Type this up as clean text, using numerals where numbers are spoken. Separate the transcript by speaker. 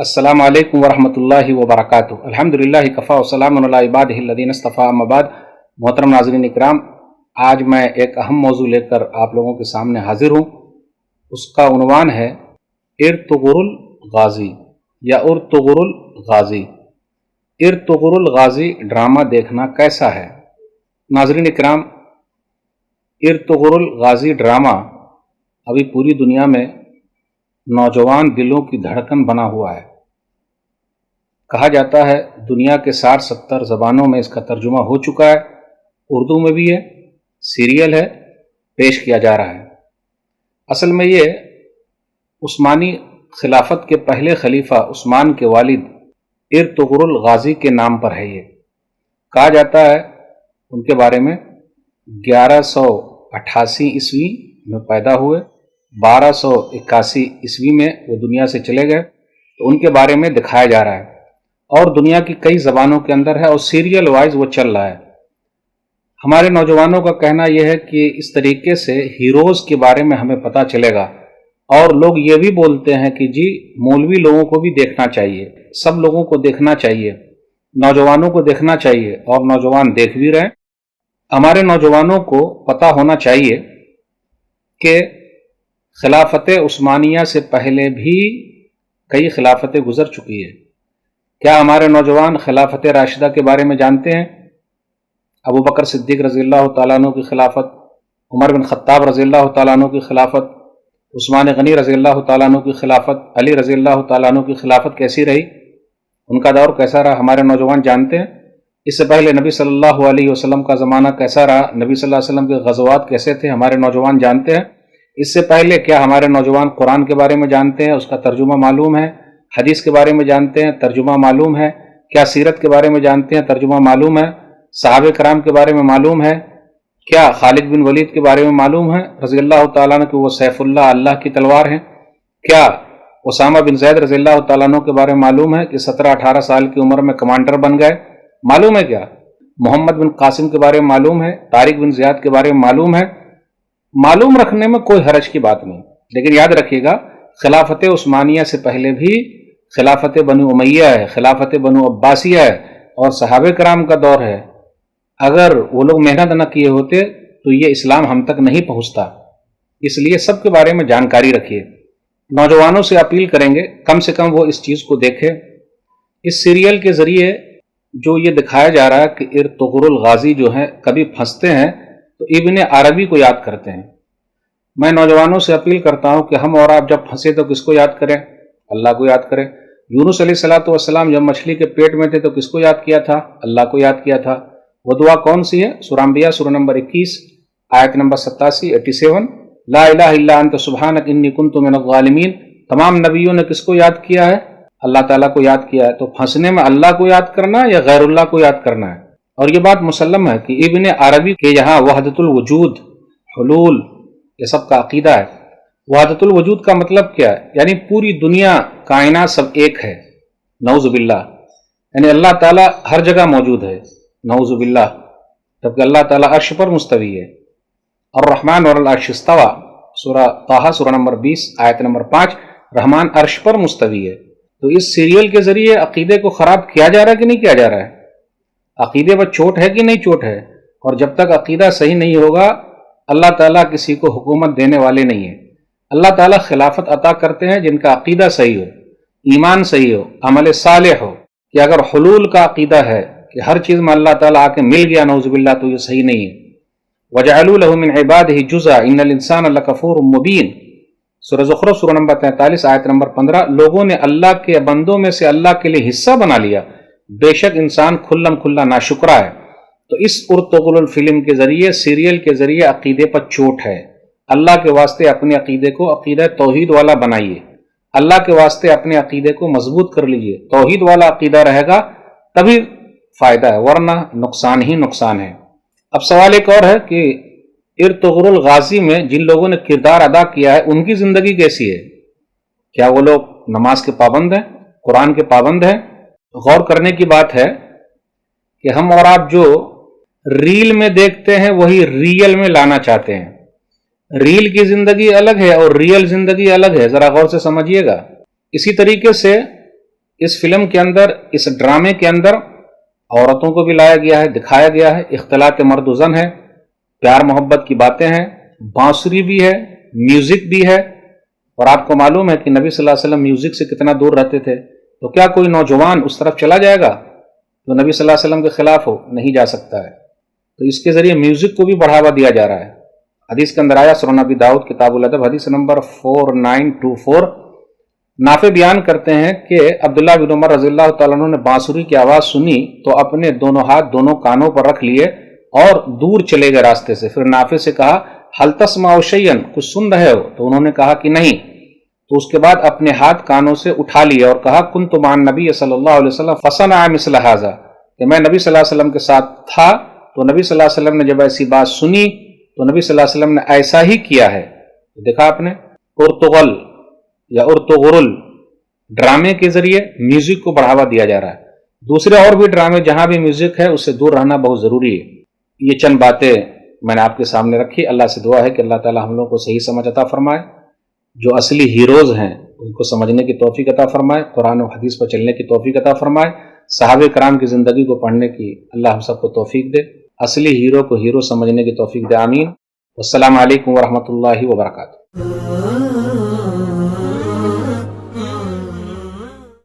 Speaker 1: السلام علیکم ورحمۃ اللہ وبرکاتہ۔ الحمدللہ کفا وسلام علی عبادہ الذین اصطفیٰ، اما بعد۔ محترم ناظرین اکرام، آج میں ایک اہم موضوع لے کر آپ لوگوں کے سامنے حاضر ہوں۔ اس کا عنوان ہے ارطغرل الغازی یا ارطغرل الغازی۔ ارطغرل الغازی ڈرامہ دیکھنا کیسا ہے؟ ناظرین اکرام، ارطغرل الغازی ڈرامہ ابھی پوری دنیا میں نوجوان دلوں کی دھڑکن بنا ہوا ہے۔ کہا جاتا ہے دنیا کے 60-70 زبانوں میں اس کا ترجمہ ہو چکا ہے، اردو میں بھی ہے، سیریل ہے، پیش کیا جا رہا ہے۔ اصل میں یہ عثمانی خلافت کے پہلے خلیفہ عثمان کے والد ارطغرل الغازی کے نام پر ہے۔ یہ کہا جاتا ہے ان کے بارے میں 1188 عیسوی میں پیدا ہوئے، 1281 عیسوی میں وہ دنیا سے چلے گئے، تو ان کے بارے میں دکھایا جا رہا ہے اور دنیا کی کئی زبانوں کے اندر ہے اور سیریل وائز وہ چل رہا ہے۔ ہمارے نوجوانوں کا کہنا یہ ہے کہ اس طریقے سے ہیروز کے بارے میں ہمیں پتہ چلے گا، اور لوگ یہ بھی بولتے ہیں کہ جی مولوی لوگوں کو بھی دیکھنا چاہیے، سب لوگوں کو دیکھنا چاہیے، نوجوانوں کو دیکھنا چاہیے، اور نوجوان دیکھ بھی رہے ہیں۔ ہمارے نوجوانوں کو پتہ ہونا چاہیے کہ خلافت عثمانیہ سے پہلے بھی کئی خلافتیں گزر چکی ہیں۔ کیا ہمارے نوجوان خلافت راشدہ کے بارے میں جانتے ہیں؟ ابو بکر صدیق رضی اللہ تعالیٰ عنہ کی خلافت، عمر بن خطاب رضی اللہ تعالیٰ عنہ کی خلافت، عثمان غنی رضی اللہ تعالیٰ عنہ کی خلافت، علی رضی اللہ تعالیٰ عنہ کی خلافت کیسی رہی؟ ان کا دور کیسا رہا؟ ہمارے نوجوان جانتے ہیں؟ اس سے پہلے نبی صلی اللہ علیہ وسلم کا زمانہ کیسا رہا؟ نبی صلی اللہ علیہ وسلم کے غزوات کیسے تھے؟ ہمارے نوجوان جانتے ہیں؟ اس سے پہلے کیا ہمارے نوجوان قرآن کے بارے میں جانتے ہیں؟ اس کا ترجمہ معلوم ہے؟ حدیث کے بارے میں جانتے ہیں؟ ترجمہ معلوم ہے؟ کیا سیرت کے بارے میں جانتے ہیں؟ ترجمہ معلوم ہے؟ صحابہ کرام کے بارے میں معلوم ہے؟ کیا خالد بن ولید کے بارے میں معلوم ہے رضی اللہ تعالیٰ عنہ کہ وہ سیف اللہ، اللہ کی تلوار ہیں؟ کیا اسامہ بن زید رضی اللہ تعالیٰ عنہ کے بارے میں معلوم ہے کہ 17-18 سال کی عمر میں کمانڈر بن گئے؟ معلوم ہے کیا؟ محمد بن قاسم کے بارے میں معلوم ہے؟ طارق بن زیاد کے بارے میں معلوم ہے؟ معلوم رکھنے میں کوئی حرج کی بات نہیں، لیکن یاد رکھیے گا خلافت عثمانیہ سے پہلے بھی خلافت بنو امیہ ہے، خلافت بنو عباسیہ ہے، اور صحابہ کرام کا دور ہے۔ اگر وہ لوگ محنت نہ کیے ہوتے تو یہ اسلام ہم تک نہیں پہنچتا۔ اس لیے سب کے بارے میں جانکاری رکھیے۔ نوجوانوں سے اپیل کریں گے کم سے کم وہ اس چیز کو دیکھیں۔ اس سیریل کے ذریعے جو یہ دکھایا جا رہا ہے کہ ارطغرل الغازی جو ہیں کبھی پھنستے ہیں تو ابن عربی کو یاد کرتے ہیں۔ میں نوجوانوں سے اپیل کرتا ہوں کہ ہم اور آپ جب پھنسے تو کس کو یاد کریں؟ اللہ کو یاد کریں۔ یونس علیہ السلام جب مچھلی کے پیٹ میں تھے تو کس کو یاد کیا تھا؟ اللہ کو یاد کیا تھا۔ وہ دعا کون سی ہے؟ سورہ انبیاء سورہ نمبر 21 آیت نمبر 87 لا الہ الا انت سبحانک انی کنت من الظالمین۔ تمام نبیوں نے کس کو یاد کیا ہے؟ اللہ تعالیٰ کو یاد کیا ہے۔ تو پھنسنے میں اللہ کو یاد کرنا یا غیر اللہ کو یاد کرنا ہے؟ اور یہ بات مسلم ہے کہ ابن عربی کے یہاں وحدت الوجود، حلول، یہ سب کا عقیدہ ہے۔ وحدت الوجود کا مطلب کیا ہے؟ یعنی پوری دنیا، کائنات سب ایک ہے، نعوذ باللہ، یعنی اللہ تعالیٰ ہر جگہ موجود ہے، نعوذ باللہ، جبکہ اللہ تعالیٰ عرش پر مستوی ہے۔ الرحمن علی العرش استوی، سورہ طٰہٰ سورہ نمبر 20 آیت نمبر 5، رحمان عرش پر مستوی ہے۔ تو اس سیریل کے ذریعے عقیدے کو خراب کیا جا رہا ہے کہ نہیں کیا جا رہا ہے؟ عقیدے پر چوٹ ہے کہ نہیں چوٹ ہے؟ اور جب تک عقیدہ صحیح نہیں ہوگا اللہ تعالیٰ کسی کو حکومت دینے والے نہیں ہیں۔ اللہ تعالیٰ خلافت عطا کرتے ہیں جن کا عقیدہ صحیح ہو، ایمان صحیح ہو، عمل صالح ہو۔ کہ اگر حلول کا عقیدہ ہے کہ ہر چیز میں اللہ تعالیٰ آ کے مل گیا نعوذ باللہ، تو یہ صحیح نہیں ہے۔ وَجَعَلُوا لَهُ مِنْ عِبَادِهِ جُزْءًا إِنَّ الْإِنسَانَ لَكَفُورٌ مُبِينٌ، سورہ زخرف سورہ نمبر 43 آیت نمبر 15۔ لوگوں نے اللہ کے بندوں میں سے اللہ کے لیے حصہ بنا لیا، بے شک انسان کھلم کھلا ناشکرا ہے۔ تو اس ارطغرل الفلم کے ذریعے، سیریل کے ذریعے عقیدے پر چوٹ ہے۔ اللہ کے واسطے اپنے عقیدے کو عقیدہ توحید والا بنائیے، اللہ کے واسطے اپنے عقیدے کو مضبوط کر لیجئے۔ توحید والا عقیدہ رہے گا تبھی فائدہ ہے، ورنہ نقصان ہی نقصان ہے۔ اب سوال ایک اور ہے کہ ارطغرل الغازی میں جن لوگوں نے کردار ادا کیا ہے ان کی زندگی کیسی ہے؟ کیا وہ لوگ نماز کے پابند ہیں، قرآن کے پابند ہیں؟ غور کرنے کی بات ہے کہ ہم اور آپ جو ریل میں دیکھتے ہیں وہی ریل میں لانا چاہتے ہیں۔ ریل کی زندگی الگ ہے اور ریل زندگی الگ ہے، ذرا غور سے سمجھیے گا۔ اسی طریقے سے اس فلم کے اندر، اس ڈرامے کے اندر عورتوں کو بھی لایا گیا ہے، دکھایا گیا ہے، اختلاط مرد و زن ہے، پیار محبت کی باتیں ہیں، بانسری بھی ہے، میوزک بھی ہے۔ اور آپ کو معلوم ہے کہ نبی صلی اللہ علیہ وسلم میوزک سے کتنا دور رہتے تھے، تو کیا کوئی نوجوان اس طرف چلا جائے گا جو نبی صلی اللہ علیہ وسلم کے خلاف ہو؟ نہیں جا سکتا ہے۔ تو اس کے ذریعے میوزک کو بھی بڑھاوا دیا جا رہا ہے۔ حدیث کے اندر آیا، سنن ابی داؤد کتاب الادب حدیث نمبر 4924، نافع بیان کرتے ہیں کہ عبداللہ بن عمر رضی اللہ تعالیٰ عنہ نے بانسری کی آواز سنی تو اپنے دونوں ہاتھ دونوں کانوں پر رکھ لیے اور دور چلے گئے راستے سے۔ پھر نافع سے کہا، هل تسمع شیئا، کچھ سن رہے ہو؟ تو انہوں نے کہا کہ نہیں۔ تو اس کے بعد اپنے ہاتھ کانوں سے اٹھا لیے اور کہا، کنت مع النبی صلی اللہ علیہ وسلم فصنع مثل هذا، کہ میں نبی صلی اللہ علیہ وسلم کے ساتھ تھا تو نبی صلی اللہ علیہ وسلم نے جب ایسی بات سنی تو نبی صلی اللہ علیہ وسلم نے ایسا ہی کیا ہے۔ دیکھا آپ نے، ارطغرل یا ارطغرل ڈرامے کے ذریعے میوزک کو بڑھاوا دیا جا رہا ہے۔ دوسرے اور بھی ڈرامے جہاں بھی میوزک ہے اس سے دور رہنا بہت ضروری ہے۔ یہ چند باتیں میں نے آپ کے سامنے رکھی۔ اللہ سے دعا ہے کہ اللہ تعالی ہم لوگوں کو صحیح سمجھ عطا فرمائے، جو اصلی ہیروز ہیں ان کو سمجھنے کی توفیق عطا فرمائے، قرآن و حدیث پر چلنے کی توفیق عطا فرمائے، صحابہ کرام کی زندگی کو پڑھنے کی اللہ ہم سب کو توفیق دے، اصلی ہیرو کو ہیرو سمجھنے کی توفیق دے، آمین۔ والسلام علیکم ورحمۃ اللہ وبرکاتہ۔